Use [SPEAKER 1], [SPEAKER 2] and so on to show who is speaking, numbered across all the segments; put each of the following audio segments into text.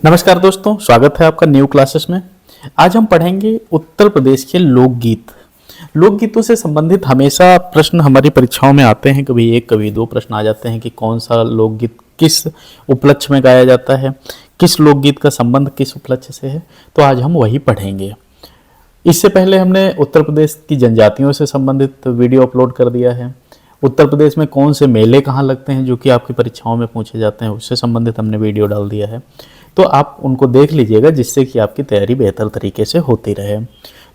[SPEAKER 1] नमस्कार दोस्तों, स्वागत है आपका न्यू क्लासेस में। आज हम पढ़ेंगे उत्तर प्रदेश के लोकगीत। लोकगीतों से संबंधित हमेशा प्रश्न हमारी परीक्षाओं में आते हैं, कभी एक कभी दो प्रश्न आ जाते हैं कि कौन सा लोकगीत किस उपलक्ष्य में गाया जाता है, किस लोकगीत का संबंध किस उपलक्ष्य से है। तो आज हम वही पढ़ेंगे। इससे पहले हमने उत्तर प्रदेश की जनजातियों से संबंधित वीडियो अपलोड कर दिया है। उत्तर प्रदेश में कौन से मेले कहाँ लगते हैं जो कि आपकी परीक्षाओं में पूछे जाते हैं, उससे संबंधित हमने वीडियो डाल दिया है। तो आप उनको देख लीजिएगा, जिससे कि आपकी तैयारी बेहतर तरीके से होती रहे।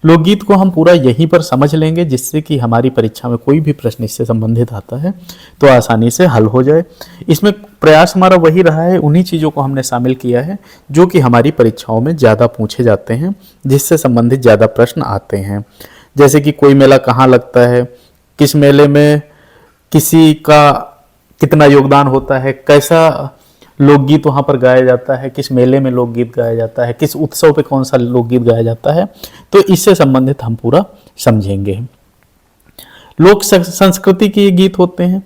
[SPEAKER 1] लोकगीत को हम पूरा यहीं पर समझ लेंगे, जिससे कि हमारी परीक्षा में कोई भी प्रश्न इससे संबंधित आता है तो आसानी से हल हो जाए। इसमें प्रयास हमारा वही रहा है, उन्हीं चीज़ों को हमने शामिल किया है जो कि हमारी परीक्षाओं में ज़्यादा पूछे जाते हैं, जिससे संबंधित ज़्यादा प्रश्न आते हैं। जैसे कि कोई मेला कहाँ लगता है, किस मेले में किसी का कितना योगदान होता है, कैसा लोकगीत वहाँ पर गाया जाता है, किस मेले में लोकगीत गाया जाता है, किस उत्सव पे कौन सा लोकगीत गाया जाता है, तो इससे संबंधित हम पूरा समझेंगे। लोक संस्कृति के गीत होते हैं।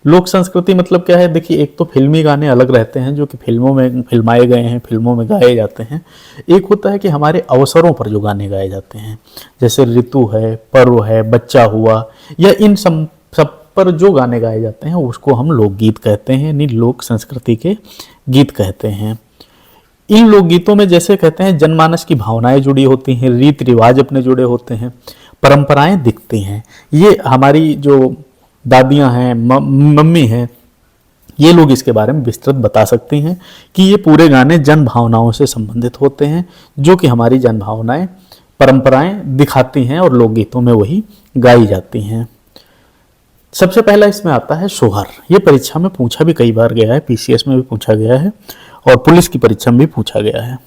[SPEAKER 1] लोक संस्कृति मतलब क्या है? देखिए, एक तो फिल्मी गाने अलग रहते हैं जो कि फिल्मों में फिल्माए गए हैं, फिल्मों में गाए जाते हैं। एक होता है कि हमारे अवसरों पर जो गाने गाए जाते हैं, जैसे ऋतु है, पर्व है, बच्चा हुआ, या इन सब पर जो गाने गाए जाते हैं उसको हम लोकगीत कहते हैं, यानी लोक संस्कृति के गीत कहते हैं। इन लोकगीतों में जैसे कहते हैं जनमानस की भावनाएं जुड़ी होती हैं, रीति रिवाज अपने जुड़े होते हैं, परंपराएं दिखती हैं। ये हमारी जो दादियां हैं, मम्मी हैं, ये लोग इसके बारे में विस्तृत बता सकती हैं कि ये पूरे गाने जन भावनाओं से संबंधित होते हैं, जो कि हमारी जन भावनाएं परंपराएं दिखाती हैं और लोकगीतों में वही गाई जाती हैं। सबसे पहला इसमें आता है सोहर। ये परीक्षा में पूछा भी कई बार गया है, पीसीएस में भी पूछा गया है और पुलिस की परीक्षा में भी पूछा गया है।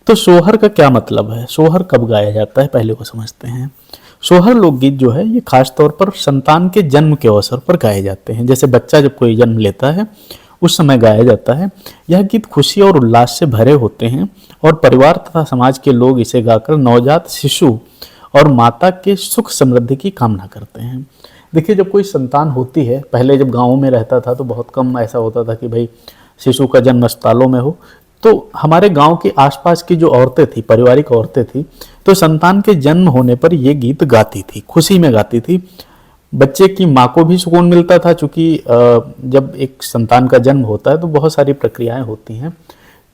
[SPEAKER 1] तो सोहर का क्या मतलब है, सोहर कब गाया जाता है, पहले को समझते हैं। सोहर लोकगीत जो है ये खास तौर पर संतान के जन्म के अवसर पर गाए जाते हैं। जैसे बच्चा जब कोई जन्म लेता है उस समय गाया जाता है। यह गीत खुशी और उल्लास से भरे होते हैं और परिवार तथा समाज के लोग इसे गाकर नवजात शिशु और माता के सुख समृद्धि की कामना करते हैं। देखिए, जब कोई संतान होती है, पहले जब गाँव में रहता था तो बहुत कम ऐसा होता था कि भाई शिशु का जन्म अस्पतालों में हो, तो हमारे गांव के आसपास की जो औरतें थी, पारिवारिक औरतें थी, तो संतान के जन्म होने पर ये गीत गाती थी, खुशी में गाती थी। बच्चे की माँ को भी सुकून मिलता था, चूँकि जब एक संतान का जन्म होता है तो बहुत सारी प्रक्रियाएं होती हैं,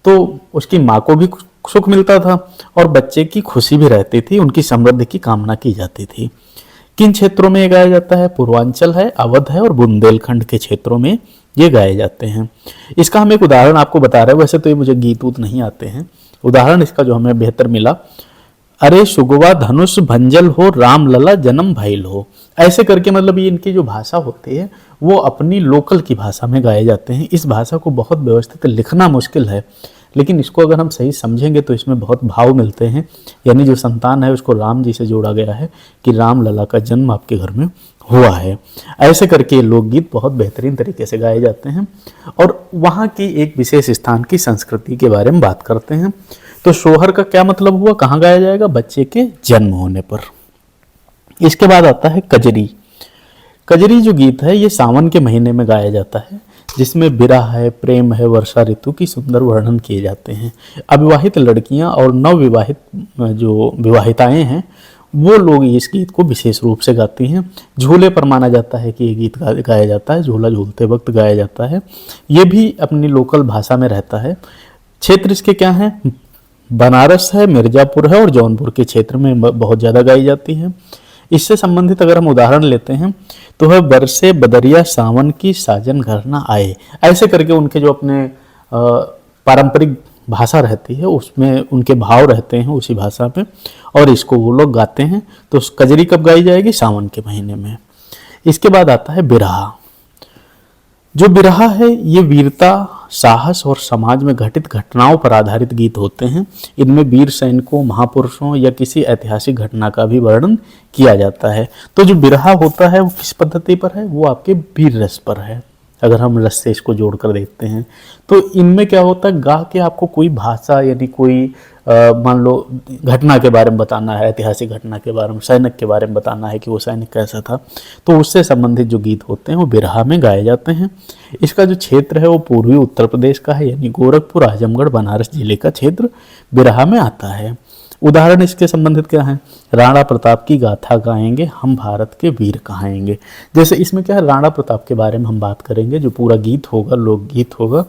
[SPEAKER 1] तो उसकी माँ को भी सुख मिलता था और बच्चे की खुशी भी रहती थी, उनकी समृद्धि की कामना की जाती थी। किन क्षेत्रों में ये गाया जाता है? पूर्वांचल है, अवध है और बुंदेलखंड के क्षेत्रों में ये गाए जाते हैं। इसका हम एक उदाहरण आपको बता रहे हैं। वैसे तो ये मुझे गीत उत नहीं आते हैं, उदाहरण इसका जो हमें बेहतर मिला, अरे सुगवा धनुष भंजल हो, राम लला जन्म भइल हो। ऐसे करके, मतलब ये इनकी जो भाषा होती है वो अपनी लोकल की भाषा में गाए जाते हैं। इस भाषा को बहुत व्यवस्थित लिखना मुश्किल है, लेकिन इसको अगर हम सही समझेंगे तो इसमें बहुत भाव मिलते हैं। यानी जो संतान है उसको राम जी से जोड़ा गया है कि राम लला का जन्म आपके घर में हुआ है। ऐसे करके लोकगीत बहुत बेहतरीन तरीके से गाए जाते हैं और वहाँ की एक विशेष स्थान की संस्कृति के बारे में बात करते हैं। तो सोहर का क्या मतलब हुआ, कहाँ गाया जाएगा? बच्चे के जन्म होने पर। इसके बाद आता है कजरी। कजरी जो गीत है ये सावन के महीने में गाया जाता है, जिसमें विरह है, प्रेम है, वर्षा ऋतु की सुंदर वर्णन किए जाते हैं। अविवाहित लड़कियां और नवविवाहित जो विवाहिताएं हैं वो लोग इस गीत को विशेष रूप से गाती हैं। झूले पर माना जाता है कि ये गीत गाया जाता है, झूला झूलते वक्त गाया जाता है। ये भी अपनी लोकल भाषा में रहता है। क्षेत्र इसके क्या हैं? बनारस है, मिर्जापुर है और जौनपुर के क्षेत्र में बहुत ज़्यादा गाई जाती है। इससे संबंधित अगर हम उदाहरण लेते हैं तो है बरसे बदरिया सावन की साजन घर ना आए। ऐसे करके उनके जो अपने पारंपरिक भाषा रहती है उसमें उनके भाव रहते हैं उसी भाषा में, और इसको वो लोग गाते हैं। तो कजरी कब गाई जाएगी? सावन के महीने में। इसके बाद आता है बिरहा। जो बिरहा है ये वीरता, साहस और समाज में घटित घटनाओं पर आधारित गीत होते हैं। इनमें वीर सैनिकों, महापुरुषों या किसी ऐतिहासिक घटना का भी वर्णन किया जाता है। तो जो बिरहा होता है वो किस पद्धति पर है? वो आपके वीर रस पर है। अगर हम रस से इसको जोड़ कर देखते हैं तो इनमें क्या होता है, गा के आपको कोई भाषा यानी कोई मान लो घटना के बारे में बताना है, ऐतिहासिक घटना के बारे में, सैनिक के बारे में बताना है कि वो सैनिक कैसा था, तो उससे संबंधित जो गीत होते हैं वो बिरहा में गाए जाते हैं। इसका जो क्षेत्र है वो पूर्वी उत्तर प्रदेश का है, यानी गोरखपुर, आजमगढ़, बनारस जिले का क्षेत्र बिरहा में आता है। उदाहरण इसके संबंधित क्या है? राणा प्रताप की गाथा गाएंगे हम, भारत के वीर कहाएंगे। जैसे इसमें क्या है, राणा प्रताप के बारे में हम बात करेंगे, जो पूरा गीत होगा, लोकगीत होगा,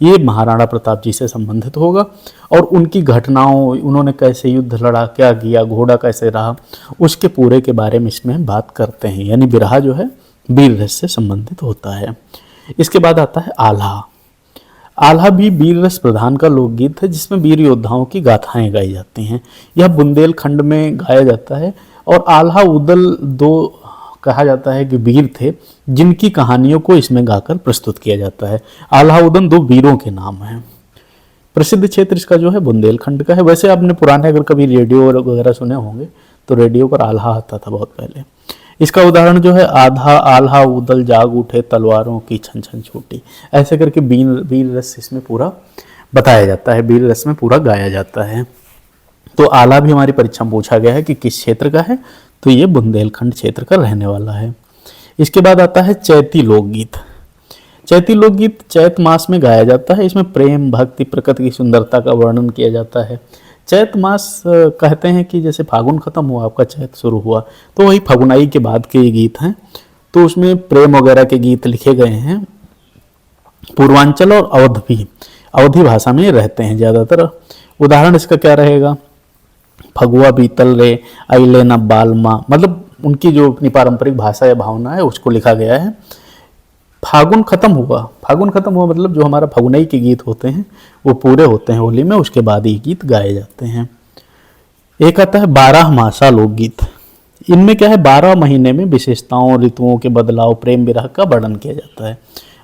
[SPEAKER 1] ये महाराणा प्रताप जी से संबंधित होगा और उनकी घटनाओं, उन्होंने कैसे युद्ध लड़ा, क्या किया, घोड़ा कैसे रहा, उसके पूरे के बारे में इसमें बात करते हैं। यानी बिरहा जो है वीर रस से संबंधित होता है। इसके बाद आता है आल्हा। आल्हा भी वीर रस प्रधान का लोकगीत है, जिसमें वीर योद्धाओं की गाथाएं गाई जाती हैं। यह बुंदेलखंड में गाया जाता है और आल्हा उदल दो कहा जाता है कि वीर थे, जिनकी कहानियों को इसमें गाकर प्रस्तुत किया जाता है। आल्हा उदल दो वीरों के नाम हैं। प्रसिद्ध क्षेत्र इसका जो है बुंदेलखंड का है। वैसे आपने पुराने अगर कभी रेडियो वगैरह सुने होंगे तो रेडियो पर आल्हा आता था बहुत पहले। इसका उदाहरण जो है, आधा आल्हा उदल जाग उठे, तलवारों की छन छन छूटी, ऐसे करके वीर रस इसमें पूरा बताया जाता है, वीर रस में पूरा गाया जाता है। तो आल्हा भी हमारी परीक्षा में पूछा गया है कि किस क्षेत्र का है, तो ये बुंदेलखंड क्षेत्र का रहने वाला है। इसके बाद आता है चैती लोकगीत। चैती लोकगीत चैत मास में गाया जाता है। इसमें प्रेम, भक्ति, प्रकृति की सुंदरता का वर्णन किया जाता है। चैत मास कहते हैं कि जैसे फागुन खत्म हुआ, आपका चैत शुरू हुआ, तो वही फगुनाई के बाद के ये गीत हैं। तो उसमें प्रेम वगैरह के गीत लिखे गए हैं। पूर्वांचल और अवध भी, अवधी भाषा में रहते हैं ज़्यादातर। उदाहरण इसका क्या रहेगा? फगुआ बीतल रे अइले न बालमा, मतलब उनकी जो अपनी पारंपरिक भाषा या भावना है उसको लिखा गया है। फागुन खत्म हुआ, फागुन खत्म हुआ मतलब जो हमारा फगुनई के गीत होते हैं वो पूरे होते हैं होली में, उसके बाद ये गीत गाए जाते हैं। एक आता है 12 मासा लोकगीत। इनमें क्या है, 12 महीने में विशेषताओं, ऋतुओं के बदलाव, प्रेम विरह का वर्णन किया जाता है।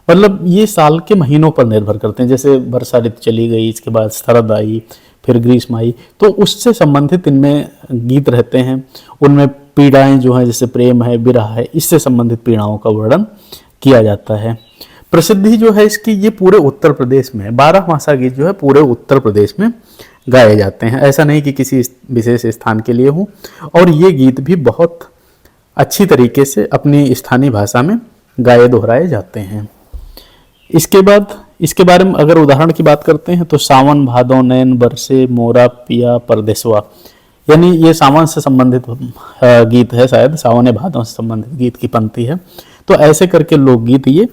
[SPEAKER 1] मतलब ये साल के महीनों पर निर्भर करते हैं। जैसे वर्षा ऋतु चली गई, इसके बाद शरद आई, फिर ग्रीष्म आई, तो उससे संबंधित इनमें गीत रहते हैं। उनमें पीड़ाएं जो हैं, जैसे प्रेम है, विरह है, इससे संबंधित पीड़ाओं का वर्णन किया जाता है। प्रसिद्धि जो है इसकी, ये पूरे उत्तर प्रदेश में 12 मासा गीत जो है पूरे उत्तर प्रदेश में गाए जाते हैं। ऐसा नहीं कि किसी विशेष स्थान के लिए हो। और ये गीत भी बहुत अच्छी तरीके से अपनी स्थानीय भाषा में गाए दोहराए जाते हैं। इसके बाद इसके बारे में अगर उदाहरण की बात करते हैं तो सावन भादो नैन बरसे मोरा पिया परदेसवा, यानी ये सावन से संबंधित गीत है, शायद सावन भादों से संबंधित गीत की पंक्ति है। तो ऐसे करके लोकगीत ये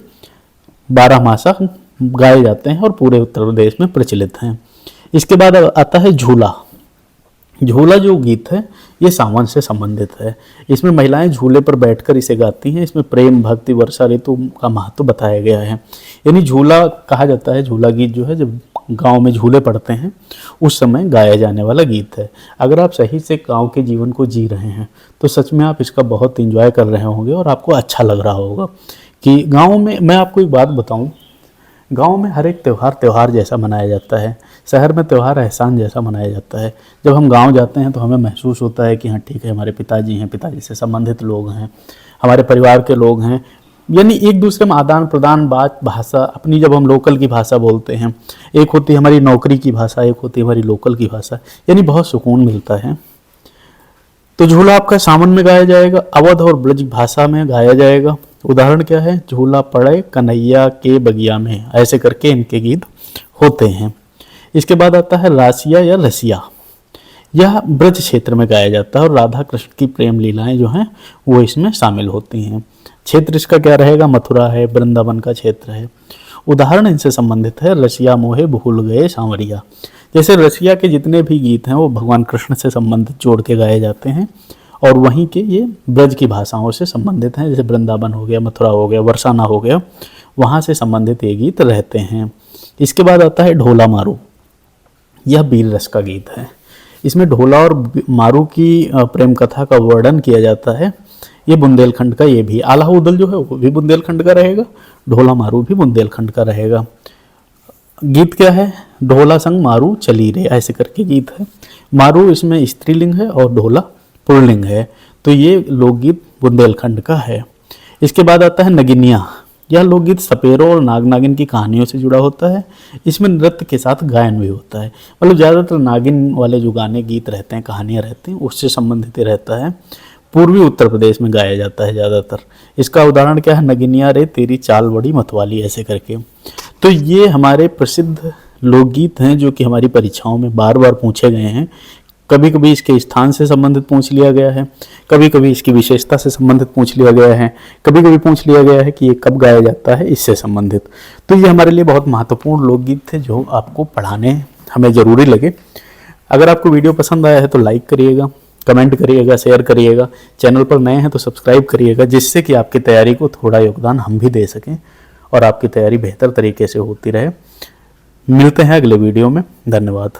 [SPEAKER 1] 12 मासा गाए जाते हैं और पूरे उत्तर प्रदेश में प्रचलित हैं। इसके बाद आता है झूला। झूला जो गीत है ये सावन से संबंधित है। इसमें महिलाएं झूले पर बैठकर इसे गाती हैं। इसमें प्रेम, भक्ति, वर्षा ऋतु का महत्व बताया गया है। यानी झूला कहा जाता है, झूला गीत जो है जब गांव में झूले पड़ते हैं उस समय गाया जाने वाला गीत है। अगर आप सही से गांव के जीवन को जी रहे हैं तो सच में आप इसका बहुत एंजॉय कर रहे होंगे और आपको अच्छा लग रहा होगा कि गांव में, मैं आपको एक बात बताऊं, गांव में हर एक त्यौहार जैसा मनाया जाता है। शहर में त्यौहार एहसान जैसा मनाया जाता है। जब हम गांव जाते हैं तो हमें महसूस होता है कि हाँ ठीक है, हमारे पिताजी हैं, पिताजी से संबंधित लोग हैं, हमारे परिवार के लोग हैं, यानी एक दूसरे में आदान प्रदान, बात, भाषा अपनी, जब हम लोकल की भाषा बोलते हैं, एक होती है हमारी नौकरी की भाषा, एक होती है हमारी लोकल की भाषा, यानी बहुत सुकून मिलता है। तो झूला आपका सावन में गाया जाएगा, अवध और ब्रज भाषा में गाया जाएगा। उदाहरण क्या है, झूला पड़े कन्हैया के बगिया में, ऐसे करके इनके गीत होते हैं। इसके बाद आता है रासिया या रसिया। यह ब्रज क्षेत्र में गाया जाता है और राधा कृष्ण की प्रेम लीलाएं जो हैं वो इसमें शामिल होती हैं। क्षेत्र इसका क्या रहेगा, मथुरा है, वृंदावन का क्षेत्र है। उदाहरण इनसे संबंधित है, रसिया मोहे भूल गए सांवरिया। जैसे रसिया के जितने भी गीत हैं वो भगवान कृष्ण से संबंधित जोड़ के गाए जाते हैं और वहीं के ये ब्रज की भाषाओं से संबंधित हैं। जैसे वृंदावन हो गया, मथुरा हो गया, बरसाना हो गया, वहाँ से संबंधित ये गीत रहते हैं। इसके बाद आता है ढोला मारू। यह वीर रस का गीत है। इसमें ढोला और मारू की प्रेम कथा का वर्णन किया जाता है। ये बुंदेलखंड का, ये भी आल्हा उदल जो है वो भी बुंदेलखंड का रहेगा, ढोला मारू भी बुंदेलखंड का रहेगा। गीत क्या है, ढोला संग मारू चली रे, ऐसे करके गीत है। मारू इसमें स्त्रीलिंग है और ढोला पुल्लिंग है। तो ये लोकगीत बुंदेलखंड का है। इसके बाद आता है नगिनिया। यह लोकगीत सपेरों और नाग नागिन की कहानियों से जुड़ा होता है। इसमें नृत्य के साथ गायन भी होता है। मतलब ज़्यादातर नागिन वाले जो गाने गीत रहते हैं, कहानियाँ रहती हैं, उससे संबंधित रहता है। पूर्वी उत्तर प्रदेश में गाया जाता है ज़्यादातर। इसका उदाहरण क्या है, नगिनिया रे तेरी चाल बड़ी मतवाली, ऐसे करके। तो ये हमारे प्रसिद्ध लोकगीत हैं जो कि हमारी परीक्षाओं में बार बार पूछे गए हैं। कभी कभी इसके स्थान से संबंधित पूछ लिया गया है, कभी कभी इसकी विशेषता से संबंधित पूछ लिया गया है, कभी कभी पूछ लिया गया है कि ये कब गाया जाता है, इससे संबंधित। तो ये हमारे लिए बहुत महत्वपूर्ण लोकगीत थे जो आपको पढ़ाने हमें ज़रूरी लगे। अगर आपको वीडियो पसंद आया है तो लाइक करिएगा, कमेंट करिएगा, शेयर करिएगा। चैनल पर नए हैं तो सब्सक्राइब करिएगा, जिससे कि आपकी तैयारी को थोड़ा योगदान हम भी दे सकें और आपकी तैयारी बेहतर तरीके से होती रहे। मिलते हैं अगले वीडियो में। धन्यवाद।